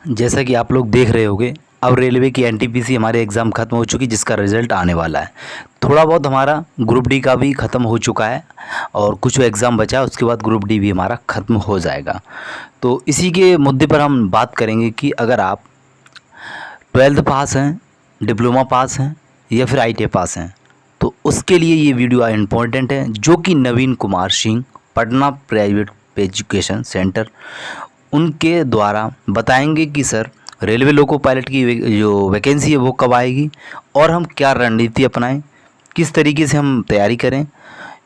जैसा कि आप लोग देख रहे होंगे, अब रेलवे की एनटीपीसी हमारे एग्ज़ाम ख़त्म हो चुकी, जिसका रिज़ल्ट आने वाला है। थोड़ा बहुत हमारा ग्रुप डी का भी ख़त्म हो चुका है और कुछ एग्ज़ाम बचा है, उसके बाद ग्रुप डी भी हमारा ख़त्म हो जाएगा। तो इसी के मुद्दे पर हम बात करेंगे कि अगर आप 12th पास हैं, डिप्लोमा पास हैं या फिर आईटीआई पास हैं, तो उसके लिए ये वीडियो इम्पोर्टेंट है, जो कि Naveen Kumar Singh, Patna private education centre, उनके द्वारा बताएंगे कि सर रेलवे लोको पायलट की जो वैकेंसी है वो कब आएगी और हम क्या रणनीति अपनाएं, किस तरीके से हम तैयारी करें,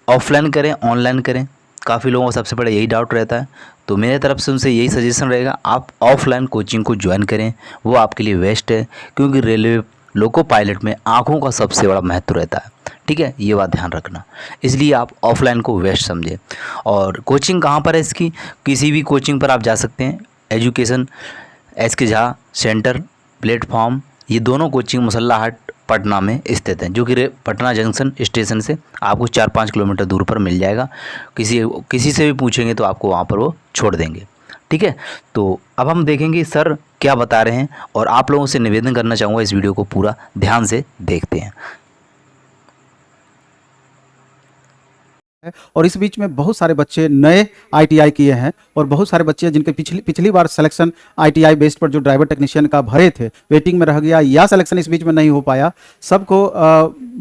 ऑफलाइन करें ऑनलाइन करें। काफ़ी लोगों को सबसे बड़ा यही डाउट रहता है, तो मेरे तरफ से उनसे यही सजेशन रहेगा, आप ऑफलाइन कोचिंग को ज्वाइन करें, वो आपके लिए बेस्ट है, क्योंकि रेलवे लोको पायलट में आँखों का सबसे बड़ा महत्व रहता है। ठीक है, ये बात ध्यान रखना, इसलिए आप ऑफलाइन को बेस्ट समझें। और कोचिंग कहाँ पर है इसकी, किसी भी कोचिंग पर आप जा सकते हैं। Education SK Jha centre platform, ये दोनों कोचिंग मुसल्ला हाट पटना में स्थित हैं, जो कि पटना जंक्शन स्टेशन से आपको 4-5 किलोमीटर दूर पर मिल जाएगा। किसी से भी पूछेंगे तो आपको वहाँ पर वो छोड़ देंगे। ठीक है, तो अब हम देखेंगे सर क्या बता रहे हैं, और आप लोगों से निवेदन करना चाहूँगा इस वीडियो को पूरा ध्यान से देखते हैं। और इस बीच में बहुत सारे बच्चे नए आईटीआई किए हैं और बहुत सारे बच्चे जिनके पिछली बार सिलेक्शन आईटीआई बेस्ड पर जो ड्राइवर टेक्नीशियन का भरे थे, वेटिंग में रह गया या सिलेक्शन इस बीच में नहीं हो पाया, सबको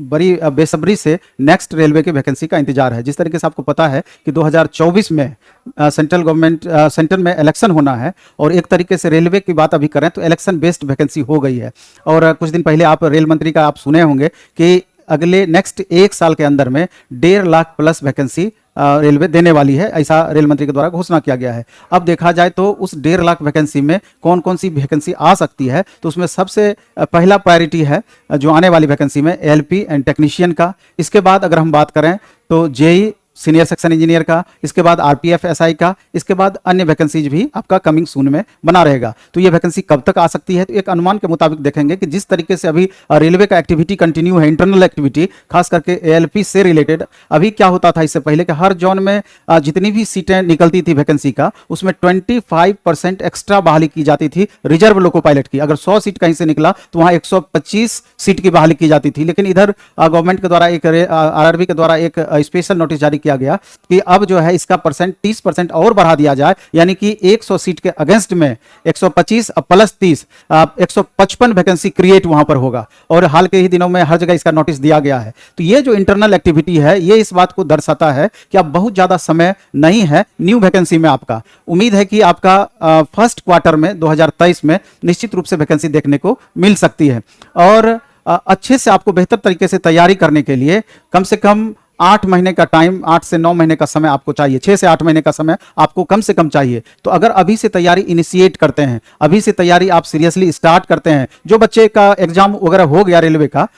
बड़ी बेसब्री से नेक्स्ट रेलवे की वैकेंसी का इंतजार है। जिस तरीके से आपको पता है कि 2024 में सेंट्रल गवर्नमेंट सेंटर में इलेक्शन होना है, और एक तरीके से रेलवे की बात अभी करें तो इलेक्शन बेस्ड वैकेंसी हो गई है। और कुछ दिन पहले आप रेल मंत्री का आप सुने होंगे कि अगले नेक्स्ट 1 साल के अंदर में 1.5 लाख प्लस वैकेंसी रेलवे देने वाली है, ऐसा रेल मंत्री के द्वारा घोषणा किया गया है। अब देखा जाए तो उस 1.5 लाख वैकेंसी में कौन कौन सी वैकेंसी आ सकती है, तो उसमें सबसे पहला प्रायोरिटी है जो आने वाली वैकेंसी में एलपी एंड टेक्नीशियन का। इसके बाद अगर हम बात करें तो जेई सीनियर सेक्शन इंजीनियर का, इसके बाद आरपीएफ एसआई का, इसके बाद अन्य वैकेंसीज भी आपका कमिंग सून में बना रहेगा। तो ये वैकेंसी कब तक आ सकती है, तो एक अनुमान के मुताबिक देखेंगे कि जिस तरीके से अभी रेलवे का एक्टिविटी कंटिन्यू है, इंटरनल एक्टिविटी खास करके एएलपी से रिलेटेड। अभी क्या होता था इससे पहले कि हर जोन में जितनी भी सीटें निकलती थी वैकेंसी का, उसमें 25% एक्स्ट्रा बहाली की जाती थी रिजर्व लोको पायलट की। अगर 100 सीट कहीं से निकला तो वहां 125 सीट की बहाली की जाती थी। लेकिन इधर गवर्नमेंट के द्वारा एक आरआरबी के द्वारा एक स्पेशल नोटिस जारी किया गया कि अब जो है इसका 30% और बढ़ा दिया जाए, यानी कि 100 सीट के अगेंस्ट में 125 प्लस 30 155 वैकेंसी क्रिएट वहां पर होगा। और हाल के ही दिनों में हर जगह इसका नोटिस दिया गया है। तो ये जो इंटरनल एक्टिविटी है, ये इस बात को दर्शाता है कि अब बहुत ज्यादा समय नहीं है न्यू वैकेंसी में। आपका उम्मीद है कि आपका फर्स्ट क्वार्टर में 2023 में निश्चित रूप से वैकेंसी देखने को मिल सकती है। और अच्छे से आपको बेहतर तरीके से तैयारी करने के लिए कम से कम 8 महीने का टाइम, 8 से 9 महीने का समय आपको चाहिए, 6 से 8 महीने का समय आपको कम से कम चाहिए। तो अगर अभी से तैयारी इनिशिएट करते हैं, अभी से तैयारी आप सीरियसली स्टार्ट करते हैं, जो बच्चे का एग्जाम वगैरह हो गया रेलवे का,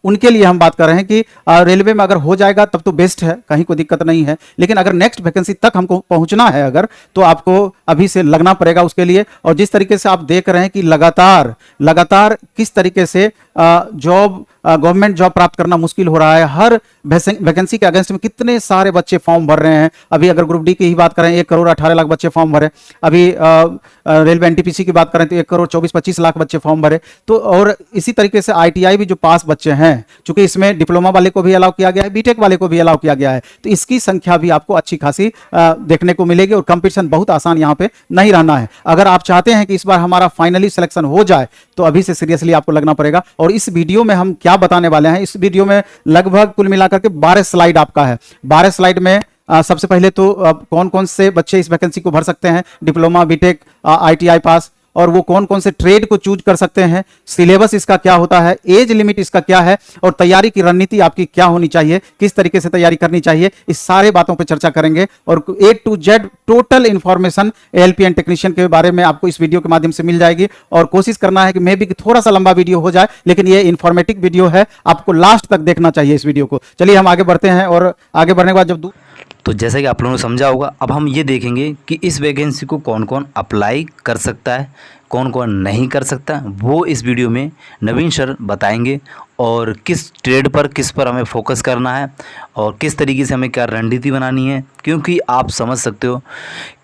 उनके लिए हम बात कर रहे हैं कि रेलवे में अगर हो जाएगा तब तो बेस्ट है, कहीं कोई दिक्कत नहीं है। लेकिन अगर नेक्स्ट वैकेंसी तक हमको पहुंचना है अगर, तो आपको अभी से लगना पड़ेगा उसके लिए। और जिस तरीके से आप देख रहे हैं कि लगातार किस तरीके से जॉब, गवर्नमेंट जॉब प्राप्त करना मुश्किल हो रहा है। हर वैकेंसी के अगेंस्ट में कितने सारे बच्चे फॉर्म भर रहे हैं। अभी अगर ग्रुप डी की ही बात करें, 1 करोड़ 18 लाख बच्चे फॉर्म भरे। अभी रेलवे एनटीपीसी की बात करें तो 1 करोड़ 24-25 लाख बच्चे फॉर्म भरे। तो और इसी तरीके से आईटीआई भी जो पास बच्चे हैं, चूंकि इसमें डिप्लोमा वाले को भी अलाउ किया गया है, बीटेक वाले को भी अलाउ किया गया है, तो इसकी संख्या भी आपको अच्छी खासी देखने को मिलेगी। और कंपटीशन बहुत आसान यहाँ पे नहीं रहना है। अगर आप चाहते हैं कि इस बार हमारा फाइनली सिलेक्शन हो जाए, तो अभी से सीरियसली आपको लगना पड़ेगा। और इस वीडियो में हम क्या बताने वाले हैं, इस वीडियो में लगभग कुल मिलाकर के 12 स्लाइड आपका है। 12 स्लाइड में सबसे पहले तो कौन कौन से बच्चे इस वैकेंसी को भर सकते हैं, डिप्लोमा, बीटेक, आईटीआई पास, और वो कौन कौन से ट्रेड को चूज कर सकते हैं, सिलेबस इसका क्या होता है, एज लिमिट इसका क्या है, और तैयारी की रणनीति आपकी क्या होनी चाहिए, किस तरीके से तैयारी करनी चाहिए, इस सारे बातों पर चर्चा करेंगे। और A to Z total information ALP and technician के बारे में आपको इस वीडियो के माध्यम से मिल जाएगी। और कोशिश करना है कि मे भी थोड़ा सा लंबा वीडियो हो जाए, लेकिन ये इंफॉर्मेटिव वीडियो है, आपको लास्ट तक देखना चाहिए इस वीडियो को। चलिए हम आगे बढ़ते हैं, और आगे बढ़ने के बाद जब तो जैसा कि आप लोगों ने समझा होगा, अब हम ये देखेंगे कि इस वैकेंसी को कौन कौन अप्लाई कर सकता है, कौन कौन नहीं कर सकता, वो इस वीडियो में नवीन सर बताएंगे। और किस ट्रेड पर किस पर हमें फोकस करना है और किस तरीके से हमें क्या रणनीति बनानी है, क्योंकि आप समझ सकते हो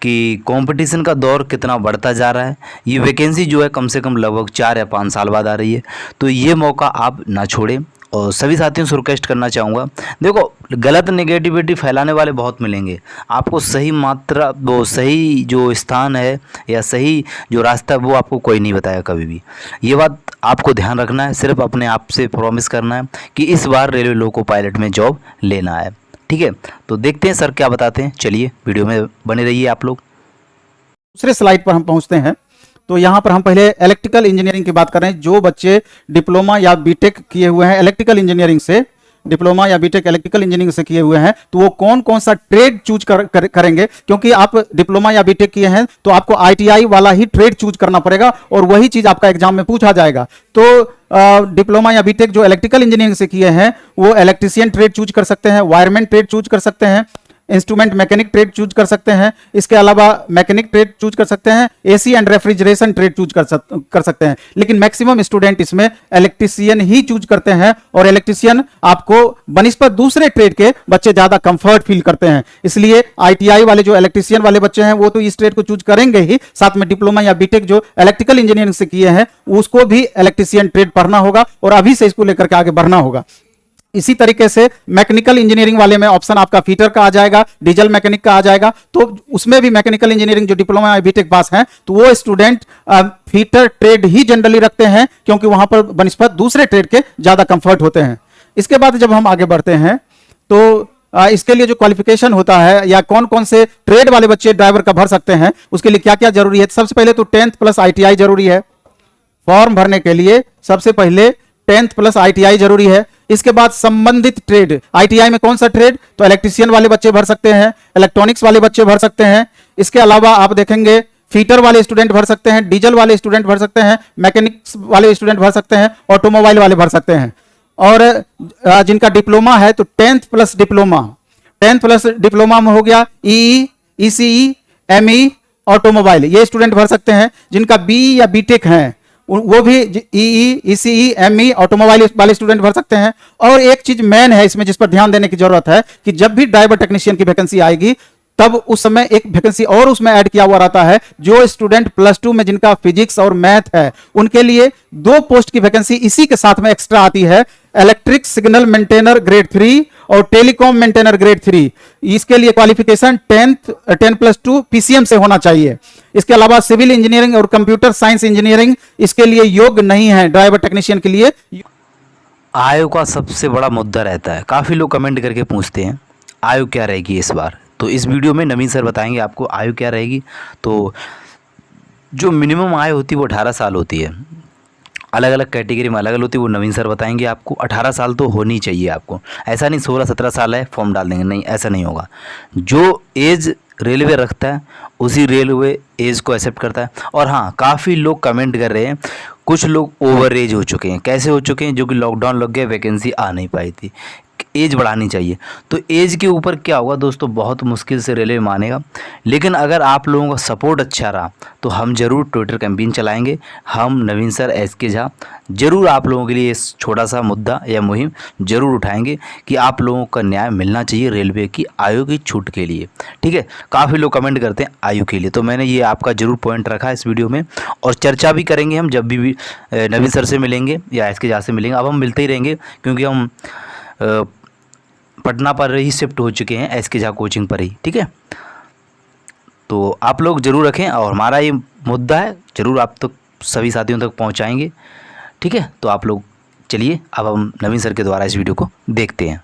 कि कंपटीशन का दौर कितना बढ़ता जा रहा है। ये वैकेंसी जो है कम से कम लगभग 4 या 5 साल बाद आ रही है, तो ये मौका आप ना छोड़ें। और सभी साथियों से रिक्वेस्ट करना चाहूँगा, देखो गलत नेगेटिविटी फैलाने वाले बहुत मिलेंगे, आपको सही मात्रा वो सही जो स्थान है या सही जो रास्ता है वो आपको कोई नहीं बताया कभी भी। ये बात आपको ध्यान रखना है, सिर्फ अपने आप से प्रॉमिस करना है कि इस बार रेलवे लोको पायलट में जॉब लेना है। ठीक है, तो देखते हैं सर क्या बताते हैं। चलिए वीडियो में बने रहिए आप लोग। दूसरे स्लाइड पर हम पहुंचते हैं। तो यहाँ पर हम पहले इलेक्ट्रिकल इंजीनियरिंग की बात कर रहे हैं। जो बच्चे डिप्लोमा या बीटेक किए हुए हैं इलेक्ट्रिकल इंजीनियरिंग से, डिप्लोमा या बीटेक इलेक्ट्रिकल इंजीनियरिंग से किए हुए हैं, तो वो कौन कौन सा ट्रेड चूज करेंगे, क्योंकि आप डिप्लोमा या बीटेक किए हैं तो आपको आईटीआई वाला ही ट्रेड चूज करना पड़ेगा और वही चीज आपका एग्जाम में पूछा जाएगा। तो डिप्लोमा या बीटेक जो इलेक्ट्रिकल इंजीनियरिंग से किए हैं वो इलेक्ट्रीशियन ट्रेड चूज कर सकते हैं, वायरमैन ट्रेड चूज कर सकते हैं, इंस्ट्रूमेंट मैकेनिक ट्रेड चूज कर सकते हैं, इसके अलावा मैकेनिक ट्रेड चूज कर सकते हैं, AC and refrigeration trade choose कर सकते हैं। लेकिन मैक्सिमम स्टूडेंट इसमें इलेक्ट्रीशियन ही चूज करते हैं और इलेक्ट्रीशियन आपको बनिस्बत दूसरे ट्रेड के बच्चे ज्यादा कंफर्ट फील करते हैं। इसलिए आईटीआई वाले जो इलेक्ट्रीशियन वाले बच्चे हैं वो तो इस ट्रेड को चूज करेंगे ही, साथ में डिप्लोमा या बीटेक जो इलेक्ट्रिकल इंजीनियरिंग से किए हैं उसको भी इलेक्ट्रीशियन ट्रेड पढ़ना होगा और अभी से इसको लेकर के आगे बढ़ना होगा। इसी तरीके से मैकेनिकल इंजीनियरिंग वाले में ऑप्शन आपका फीटर का आ जाएगा, डीजल मैकेनिक का आ जाएगा। तो उसमें भी मैकेनिकल इंजीनियरिंग जो डिप्लोमा या बीटेक पास हैं तो वो स्टूडेंट फीटर ट्रेड ही जनरली रखते हैं, क्योंकि वहां पर बनिस्बत दूसरे ट्रेड के ज्यादा कंफर्ट होते हैं। इसके बाद जब हम आगे बढ़ते हैं तो इसके लिए जो क्वालिफिकेशन होता है या कौन कौन से ट्रेड वाले बच्चे ड्राइवर का भर सकते हैं, उसके लिए क्या क्या जरूरी है। सबसे पहले तो 10th प्लस आईटीआई जरूरी है। फॉर्म भरने के लिए सबसे पहले 10th प्लस आईटीआई जरूरी है। इसके बाद संबंधित ट्रेड, आईटीआई में कौन सा ट्रेड, तो इलेक्ट्रीशियन वाले बच्चे भर सकते हैं, इलेक्ट्रॉनिक्स वाले बच्चे भर सकते हैं। इसके अलावा आप देखेंगे फीटर वाले स्टूडेंट भर सकते हैं, डीजल वाले स्टूडेंट भर सकते हैं, मैकेनिक्स वाले स्टूडेंट भर सकते हैं, ऑटोमोबाइल वाले भर सकते हैं। और जिनका डिप्लोमा है तो 10th plus diploma, 10th plus diploma में हो गया ईई, ईसीई, एमई, ऑटोमोबाइल, ये स्टूडेंट भर सकते हैं। जिनका बी या बीटेक है वो भी ईई, ईसीई, एमई, ऑटोमोबाइल वाले स्टूडेंट भर सकते हैं। और एक चीज मेन है इसमें जिस पर ध्यान देने की जरूरत है कि जब भी ड्राइवर टेक्नीशियन की वैकेंसी आएगी तब उस समय एक वैकेंसी और उसमें ऐड किया हुआ रहता है। जो स्टूडेंट +2 में जिनका फिजिक्स और मैथ है उनके लिए 2 पोस्ट की वैकेंसी इसी के साथ में एक्स्ट्रा आती है, इलेक्ट्रिक सिग्नल मेंटेनर ग्रेड 3 और टेलीकॉम मेंटेनर ग्रेड 3। इसके लिए क्वालिफिकेशन 10+2 पीसीएम से होना चाहिए। इसके अलावा सिविल इंजीनियरिंग और कंप्यूटर साइंस इंजीनियरिंग इसके लिए योग्य नहीं है ड्राइवर टेक्नीशियन के लिए। आयु का सबसे बड़ा मुद्दा रहता है, काफ़ी लोग कमेंट करके पूछते हैं आयु क्या रहेगी इस बार। तो इस वीडियो में नवीन सर बताएंगे आपको आयु क्या रहेगी। तो जो मिनिमम आयु होती है वो 18 साल होती है, अलग अलग कैटेगरी में अलग अलग होती है, वो नवीन सर बताएंगे आपको। 18 साल तो होनी चाहिए आपको, ऐसा नहीं 16-17 साल है फॉर्म डाल देंगे, नहीं ऐसा नहीं होगा। जो एज रेलवे रखता है उसी रेलवे एज को एक्सेप्ट करता है। और हाँ, काफ़ी लोग कमेंट कर रहे हैं, कुछ लोग ओवर एज हो चुके हैं। कैसे हो चुके हैं, जो कि लॉकडाउन लग गया वैकेंसी आ नहीं पाई थी, एज बढ़ानी चाहिए। तो एज के ऊपर क्या होगा दोस्तों, बहुत मुश्किल से रेलवे मानेगा। लेकिन अगर आप लोगों का सपोर्ट अच्छा रहा तो हम ज़रूर ट्विटर कैंपेन चलाएंगे। हम नवीन सर एसके झा ज़रूर आप लोगों के लिए इस छोटा सा मुद्दा या मुहिम ज़रूर उठाएंगे कि आप लोगों का न्याय मिलना चाहिए रेलवे की आयु की छूट के लिए। ठीक है, काफ़ी लोग कमेंट करते हैं आयु के लिए, तो मैंने ये आपका ज़रूर पॉइंट रखा है इस वीडियो में। और चर्चा भी करेंगे हम जब भी नवीन सर से मिलेंगे या एसके झा से मिलेंगे। अब हम मिलते ही रहेंगे क्योंकि हम पटना पर ही शिफ्ट हो चुके हैं, एसके झा कोचिंग पर ही। ठीक है, तो आप लोग ज़रूर रखें और हमारा ये मुद्दा है ज़रूर आप तक सभी साथियों तक पहुंचाएंगे। ठीक है, तो आप लोग चलिए अब हम नवीन सर के द्वारा इस वीडियो को देखते हैं।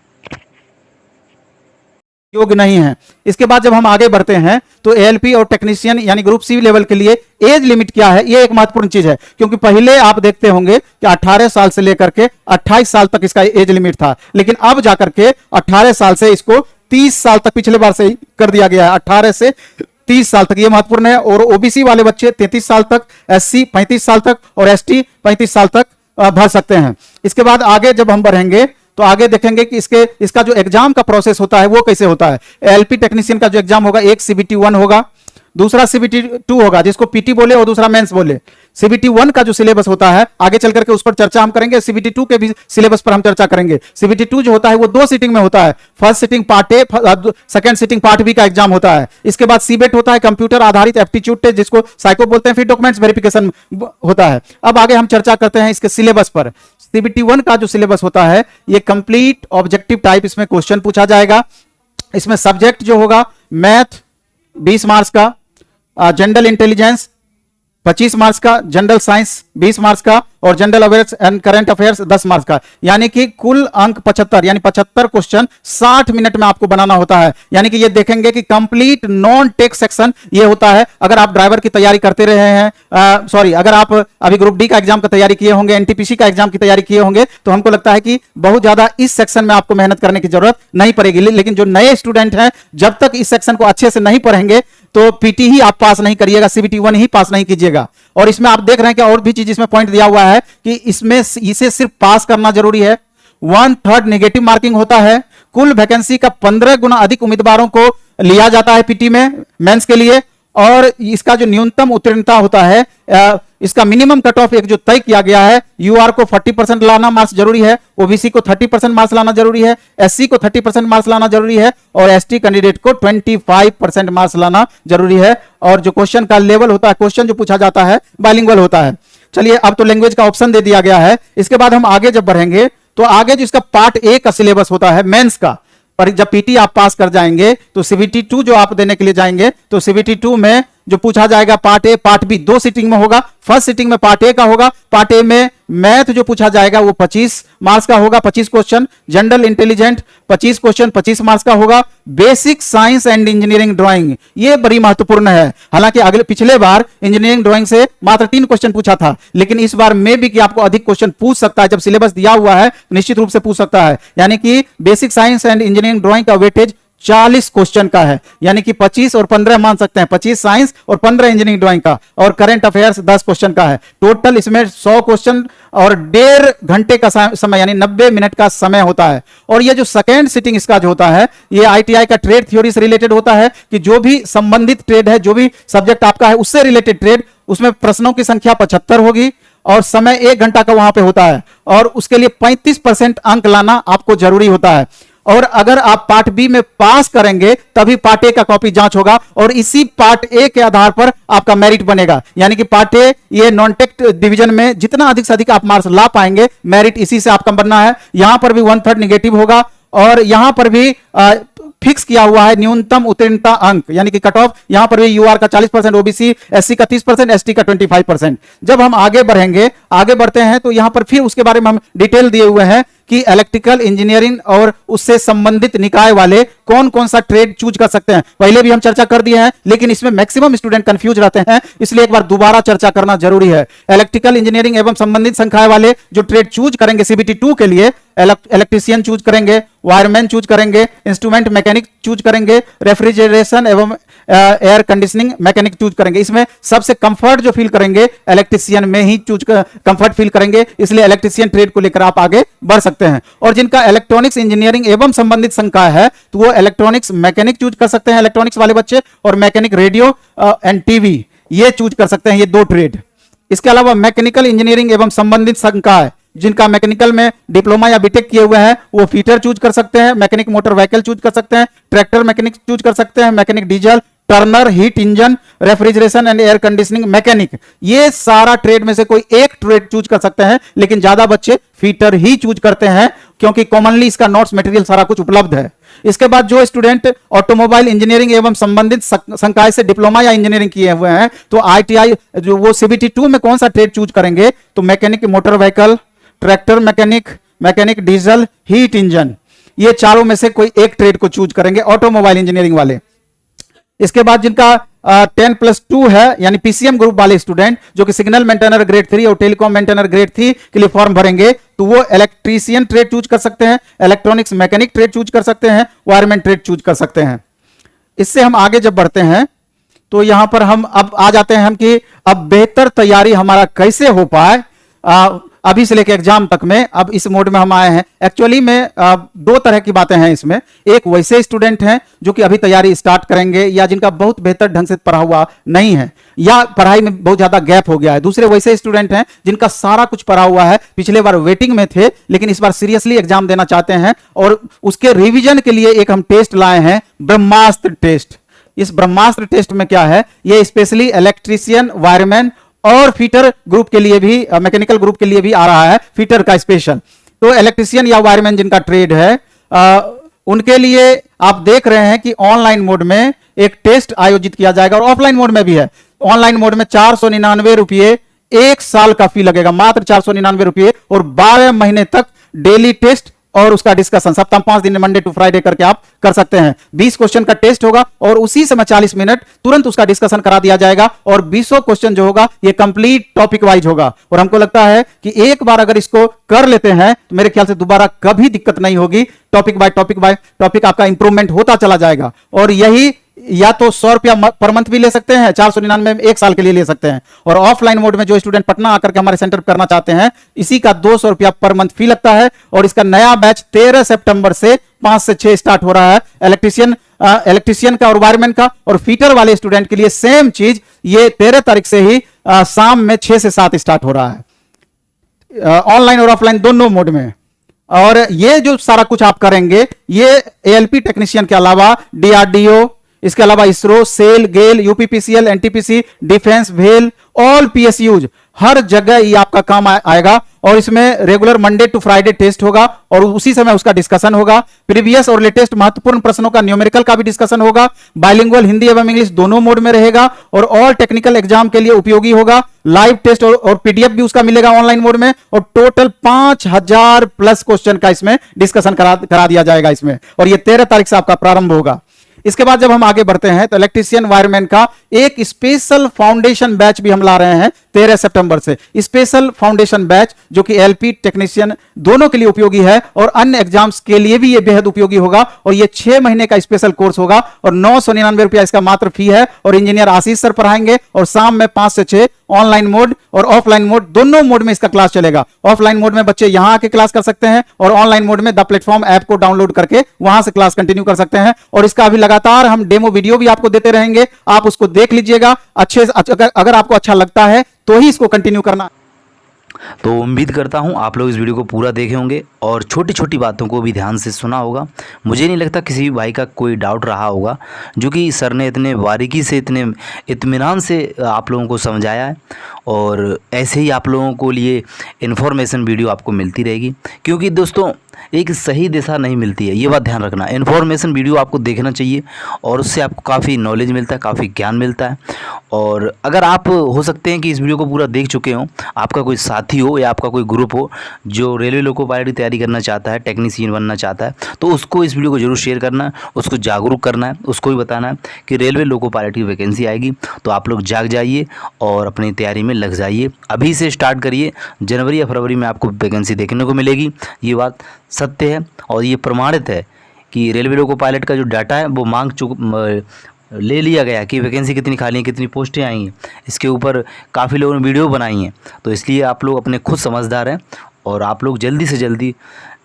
योग्य नहीं है। इसके बाद जब हम आगे बढ़ते हैं तो एएलपी और टेक्नीशियन यानी ग्रुप सी लेवल के लिए एज लिमिट क्या है, ये एक महत्वपूर्ण चीज है। क्योंकि पहले आप देखते होंगे कि 18 साल से लेकर के 28 साल तक इसका एज लिमिट था, लेकिन अब जाकर के 18 साल से इसको 30 साल तक पिछले बार से ही कर दिया गया है, 18 से 30 साल तक। ये महत्वपूर्ण है। और ओबीसी वाले बच्चे 33 साल तक, एससी 35 साल तक और एसटी 35 साल तक भर सकते हैं। इसके बाद आगे जब हम बढ़ेंगे तो आगे देखेंगे कि इसका जो एग्जाम का प्रोसेस होता है वो कैसे होता है। एलपी टेक्नीशियन का जो एग्जाम होगा, एक CBT 1 होगा, दूसरा CBT 2 होगा जिसको पीटी बोले और दूसरा मेंस बोले। CBT 1 का जो सिलेबस होता है आगे चल करके उस पर चर्चा हम करेंगे, CBT 2 के भी सिलेबस पर हम चर्चा करेंगे। CBT 2 जो होता है वो 2 सीटिंग में होता है, first sitting part A, second sitting part B का एग्जाम होता है। इसके बाद सीबेट होता है, कंप्यूटर आधारित एप्टीट्यूड टेस्ट जिसको साइको बोलते हैं, फिर डॉक्यूमेंट्स वेरिफिकेशन होता है। अब आगे हम चर्चा करते हैं इसके सिलेबस पर। CBT 1 का जो सिलेबस होता है ये कंप्लीट ऑब्जेक्टिव टाइप इसमें क्वेश्चन पूछा जाएगा। इसमें सब्जेक्ट जो होगा मैथ 20 मार्क्स का, जनरल इंटेलिजेंस 25 मार्क्स का, जनरल साइंस 20 मार्क्स का और general awareness and current affairs 10 marks का, यानी कि कुल अंक 75, यानी 75 क्वेश्चन 60 मिनट में आपको बनाना होता है। यानी कि ये देखेंगे कि कंप्लीट नॉन टेक्स्ट सेक्शन ये होता है। अगर आप ड्राइवर की तैयारी करते रहे हैं, अगर आप अभी ग्रुप डी का एग्जाम का तैयारी किए होंगे, एनटीपीसी का एग्जाम की तैयारी किए होंगे, तो हमको लगता है कि बहुत ज्यादा इस सेक्शन में आपको मेहनत करने की जरूरत नहीं पड़ेगी। लेकिन जो नए स्टूडेंट हैं जब तक इस सेक्शन को अच्छे से नहीं पढ़ेंगे तो पीटी ही आप पास नहीं करिएगा, CBT 1 ही पास नहीं कीजिएगा। और इसमें आप देख रहे हैं कि और भी चीज इसमें पॉइंट दिया हुआ है कि इसमें इसे सिर्फ पास करना जरूरी है, 1/3 नेगेटिव मार्किंग होता है, कुल वैकेंसी का 15 गुना अधिक उम्मीदवारों को लिया जाता है पीटी में मेंस के लिए, और इसका जो न्यूनतम उत्तीर्णता होता है, इसका मिनिमम कट ऑफ एक जो तय किया गया है, यूआर को 40% लाना मार्क्स जरूरी है, ओबीसी को 30% मार्क्स लाना जरूरी है, एससी को 30% मार्क्स लाना जरूरी है और एसटी कैंडिडेट को 25% मार्क्स लाना जरूरी है। और जो क्वेश्चन का लेवल होता है, क्वेश्चन जो पूछा जाता है बाइलिंगुअल होता है। चलिए अब तो लैंग्वेज का ऑप्शन दे दिया गया है। इसके बाद हम आगे जब बढ़ेंगे तो आगे जो इसका पार्ट ए का सिलेबस होता है मेंस का, पर जब पीटी आप पास कर जाएंगे तो CBT 2 जो आप देने के लिए जाएंगे तो CBT 2 में जो पूछा जाएगा part A part B 2 sitting में होगा। फर्स्ट सीटिंग में पार्ट ए का होगा, पार्ट ए में मैथ जो पूछा जाएगा वो 25 मार्क्स का होगा, 25 question, general intelligent 25 question 25 marks का होगा, basic science and engineering drawing ये बड़ी महत्वपूर्ण है। हालांकि पिछले बार इंजीनियरिंग ड्राइंग से मात्र 3 क्वेश्चन पूछा था, लेकिन इस बार में भी कि आपको अधिक क्वेश्चन पूछ सकता है, जब सिलेबस दिया हुआ है निश्चित रूप से पूछ सकता है। यानी कि basic science and engineering drawing का वेटेज 40 क्वेश्चन का है, यानी कि 25 और 15 मान सकते हैं, 25 साइंस और 15 इंजीनियरिंग ड्राइंग का, और करंट अफेयर्स 10 क्वेश्चन का है। टोटल इसमें 100 क्वेश्चन और 1.5 घंटे का समय यानी 90 मिनट का समय होता है। और ये जो सेकेंड सिटिंग इसका जो होता है ये ITI का ट्रेड थ्योरी से रिलेटेड होता है कि जो भी संबंधित ट्रेड है, जो भी सब्जेक्ट आपका है उससे रिलेटेड ट्रेड, उसमें प्रश्नों की संख्या 75 होगी और समय 1 घंटा का वहां पे होता है, और उसके लिए 35% अंक लाना आपको जरूरी होता है। और अगर आप पार्ट बी में पास करेंगे तभी पार्ट ए का कॉपी जांच होगा और इसी पार्ट ए के आधार पर आपका मेरिट बनेगा। यानी कि पार्ट ए ये नॉन टेक डिवीजन में जितना अधिक से अधिक आप मार्क्स ला पाएंगे मेरिट इसी से आपका बनना है। यहां पर भी 1/3 नेगेटिव होगा और यहां पर भी फिक्स किया हुआ है न्यूनतम उत्तीर्णता अंक, यानी कि कट ऑफ यहां पर भी यूआर का 40%, ओबीसी एससी का 30%, एसटी का 25%। जब हम आगे बढ़ते हैं तो यहां पर फिर उसके बारे में हम डिटेल दिए हुए हैं कि इलेक्ट्रिकल इंजीनियरिंग और उससे संबंधित निकाय वाले कौन कौन सा ट्रेड चूज कर सकते हैं। पहले भी हम चर्चा कर दिए हैं, लेकिन इसमें मैक्सिमम स्टूडेंट कंफ्यूज रहते हैं, इसलिए एक बार दोबारा चर्चा करना जरूरी है। इलेक्ट्रिकल इंजीनियरिंग एवं संबंधित संकाय वाले जो ट्रेड चूज करेंगे CBT 2 के लिए, इलेक्ट्रीशियन चूज करेंगे, वायरमैन चूज करेंगे, इंस्ट्रूमेंट मैकेनिक चूज करेंगे, रेफ्रिजरेशन एवं एयर कंडीशनिंग मैकेनिक चूज करेंगे। इसमें सबसे कंफर्ट जो फील करेंगे इलेक्ट्रीशियन में ही कंफर्ट फील करेंगे, इसलिए इलेक्ट्रीशियन ट्रेड को लेकर आप आगे बढ़ सकते हैं। और जिनका इलेक्ट्रॉनिक्स इंजीनियरिंग एवं संबंधित संकाय है तो वो इलेक्ट्रॉनिक्स मैकेनिक चूज कर सकते हैं, इलेक्ट्रॉनिक्स वाले बच्चे, और मैकेनिक रेडियो एंड टीवी ये चूज कर सकते हैं, ये 2 ट्रेड। इसके अलावा मैकेनिकल इंजीनियरिंग एवं संबंधित संकाय जिनका मैकेनिकल में डिप्लोमा या बीटेक किए हुए हैं वो फीटर चूज कर सकते हैं, मैकेनिक मोटर व्हीकल चूज कर सकते हैं, ट्रैक्टर मैकेनिक चूज कर सकते हैं, mechanic diesel, Turner, heat engine, refrigeration and air conditioning mechanic, ये सारा ट्रेड में से कोई एक ट्रेड चूज कर सकते हैं। लेकिन ज्यादा बच्चे फीटर ही चूज करते हैं क्योंकि कॉमनली इसका नोट्स मटेरियल सारा कुछ उपलब्ध है। इसके बाद जो स्टूडेंट ऑटोमोबाइल इंजीनियरिंग एवं संबंधित संकाय से डिप्लोमा या इंजीनियरिंग किए हुए हैं तो ITI जो वो CBT 2 में कौन सा ट्रेड चूज करेंगे तो mechanic motor vehicle, tractor mechanic, mechanic diesel, heat engine, ये चारों में से कोई एक ट्रेड को चूज करेंगे ऑटोमोबाइल इंजीनियरिंग वाले। इसके बाद जिनका 10+2 है यानी PCM ग्रुप वाले स्टूडेंट जो कि सिग्नल मेंटेनर ग्रेड 3 और टेलीकॉम मेंटेनर ग्रेड 3 के लिए फॉर्म भरेंगे तो वो इलेक्ट्रीशियन ट्रेड चूज कर सकते हैं, इलेक्ट्रॉनिक्स मैकेनिक ट्रेड चूज कर सकते हैं, वायरमैन ट्रेड चूज कर सकते हैं। इससे हम आगे जब बढ़ते हैं तो यहां पर हम अब आ जाते हैं हम कि अब बेहतर तैयारी हमारा कैसे हो पाए। अभी से लेकर एग्जाम तक में अब इस मोड में हम आए हैं। एक्चुअली में दो तरह की बातें हैं इसमें। एक वैसे स्टूडेंट हैं जो कि अभी तैयारी स्टार्ट करेंगे या जिनका बहुत बेहतर ढंग से पढ़ा हुआ नहीं है या पढ़ाई में बहुत ज्यादा गैप हो गया है। दूसरे वैसे स्टूडेंट हैं जिनका सारा कुछ पढ़ा हुआ है, पिछले बार वेटिंग में थे लेकिन इस बार सीरियसली एग्जाम देना चाहते हैं और उसके रिवीजन के लिए एक हम टेस्ट लाए हैं, ब्रह्मास्त्र टेस्ट। इस ब्रह्मास्त्र टेस्ट में क्या है, ये स्पेशली इलेक्ट्रीशियन, वायरमैन और फीटर ग्रुप के लिए भी, मैकेनिकल ग्रुप के लिए भी आ रहा है, फीटर का स्पेशल। तो इलेक्ट्रीशियन या वायरमैन जिनका ट्रेड है उनके लिए आप देख रहे हैं कि ऑनलाइन मोड में एक टेस्ट आयोजित किया जाएगा और ऑफलाइन मोड में भी है। ऑनलाइन मोड में 499 रुपये 1 साल का फी लगेगा, मात्र 499 रुपये, और 12 महीने तक डेली टेस्ट और उसका डिस्कशन सप्ताह 5 दिन मंडे टू फ्राइडे करके आप कर सकते हैं। 20 क्वेश्चन का टेस्ट होगा और उसी समय 40 मिनट तुरंत उसका डिस्कशन करा दिया जाएगा और 20 क्वेश्चन जो होगा ये कंप्लीट टॉपिक वाइज होगा। और हमको लगता है कि एक बार अगर इसको कर लेते हैं तो मेरे ख्याल से दोबारा कभी दिक्कत नहीं होगी। टॉपिक बाय टॉपिक आपका इंप्रूवमेंट होता चला जाएगा और यही या तो 100 रुपया पर मंथ भी ले सकते हैं, 499 में 1 साल के लिए ले सकते हैं। और ऑफलाइन मोड में जो स्टूडेंट पटना आकर के हमारे सेंटर करना चाहते हैं इसी का 200 रुपया पर मंथ फी लगता है। और इसका नया बैच 13 सितंबर से 5 से 6 स्टार्ट हो रहा है। इलेक्ट्रीशियन का और वायरमैन का और फीटर वाले स्टूडेंट के लिए सेम चीज ये 13 तारीख से ही शाम में 6 से 7 स्टार्ट हो रहा है, ऑनलाइन और ऑफलाइन दोनों मोड में। और ये जो सारा कुछ आप करेंगे ये एएलपी टेक्नीशियन के अलावा डीआरडीओ, इसके अलावा ISRO, SAIL, GAIL, UPPCL, NTPC, defence, भेल, ऑल पीएसयूज, हर जगह ये आपका काम आएगा। और इसमें regular Monday to Friday test होगा और उसी समय उसका डिस्कशन होगा। प्रीवियस और लेटेस्ट महत्वपूर्ण प्रश्नों का न्यूमेरिकल का भी डिस्कशन होगा। बाइलिंगुअल हिंदी एवं इंग्लिश दोनों मोड में रहेगा और ऑल टेक्निकल एग्जाम के लिए उपयोगी होगा। लाइव टेस्ट और पीडीएफ भी उसका मिलेगा ऑनलाइन मोड में। और टोटल 5000 प्लस क्वेश्चन का इसमें डिस्कशन करा दिया जाएगा इसमें। और ये 13 तारीख से आपका प्रारंभ होगा। इसके बाद जब हम आगे बढ़ते हैं तो इलेक्ट्रीशियन, वायरमैन का एक स्पेशल फाउंडेशन बैच भी हम ला रहे हैं 13 सितंबर से। स्पेशल फाउंडेशन बैच जो कि एलपी टेक्नीशियन दोनों के लिए उपयोगी है और अन्य एग्जाम्स के लिए भी ये बेहद उपयोगी होगा। और ये 6 महीने का स्पेशल कोर्स होगा और 999 रुपया इसका मात्र फी है। और इंजीनियर आशीष सर पढ़ाएंगे और शाम में 5 से 6 ऑनलाइन मोड और ऑफलाइन मोड दोनों मोड में इसका क्लास चलेगा। ऑफलाइन मोड में बच्चे यहां आके क्लास कर सकते हैं और ऑनलाइन मोड में द प्लेटफॉर्म ऐप को डाउनलोड करके वहां से क्लास कंटिन्यू कर सकते हैं। और इसका अभी लगातार हम डेमो वीडियो भी आपको देते रहेंगे, आप उसको देख लीजिएगा। अगर आपको अच्छा लगता है तो ही इसको कंटिन्यू करना। तो उम्मीद करता हूँ आप लोग इस वीडियो को पूरा देखे होंगे और छोटी छोटी बातों को भी ध्यान से सुना होगा। मुझे नहीं लगता किसी भी भाई का कोई डाउट रहा होगा, जो कि सर ने इतने बारीकी से, इतने इत्मीनान से आप लोगों को समझाया है। और ऐसे ही आप लोगों को लिए इन्फॉर्मेशन वीडियो आपको मिलती रहेगी, क्योंकि दोस्तों एक सही दिशा नहीं मिलती है, ये बात ध्यान रखना। इन्फॉर्मेशन वीडियो आपको देखना चाहिए और उससे आपको काफ़ी नॉलेज मिलता है, काफ़ी ज्ञान मिलता है। और अगर आप हो सकते हैं कि इस वीडियो को पूरा देख चुके हो, आपका कोई साथी हो या आपका कोई ग्रुप हो जो रेलवे लोको पायलट की तैयारी करना चाहता है, टेक्नीशियन बनना चाहता है, तो उसको इस वीडियो को जरूर शेयर करना है, उसको जागरूक करना है, उसको भी बताना है कि रेलवे लोको पायलट की वैकेंसी आएगी। तो आप लोग जाग जाइए और अपनी तैयारी में लग जाइए, अभी से स्टार्ट करिए। जनवरी या फरवरी में आपको वैकेंसी देखने को मिलेगी, ये बात सत्य है और ये प्रमाणित है कि रेलवे लोको पायलट का जो डाटा है वो ले लिया गया कि वैकेंसी कितनी खाली है, कितनी पोस्टें आई हैं। इसके ऊपर काफ़ी लोगों ने वीडियो बनाई हैं। तो इसलिए आप लोग अपने खुद समझदार हैं और आप लोग जल्दी से जल्दी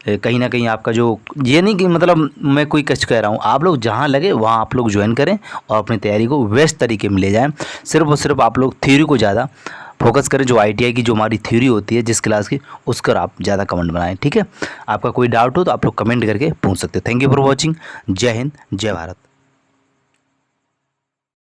कहीं ना कहीं आपका जो, ये नहीं कि मतलब मैं कोई कष्ट कह रहा हूँ, आप लोग जहाँ लगे वहाँ आप लोग ज्वाइन करें और अपनी तैयारी को बेस्ट तरीके में ले जाएं। सिर्फ और सिर्फ आप लोग थ्योरी को ज़्यादा फोकस करें, जो आईटीआई की जो हमारी थ्योरी होती है जिस क्लास की, उसकर आप ज़्यादा कमेंट बनाएं, ठीक है। आपका कोई डाउट हो तो आप लोग कमेंट करके पूछ सकते हैं। Thank you for watching. जय हिंद, जय भारत।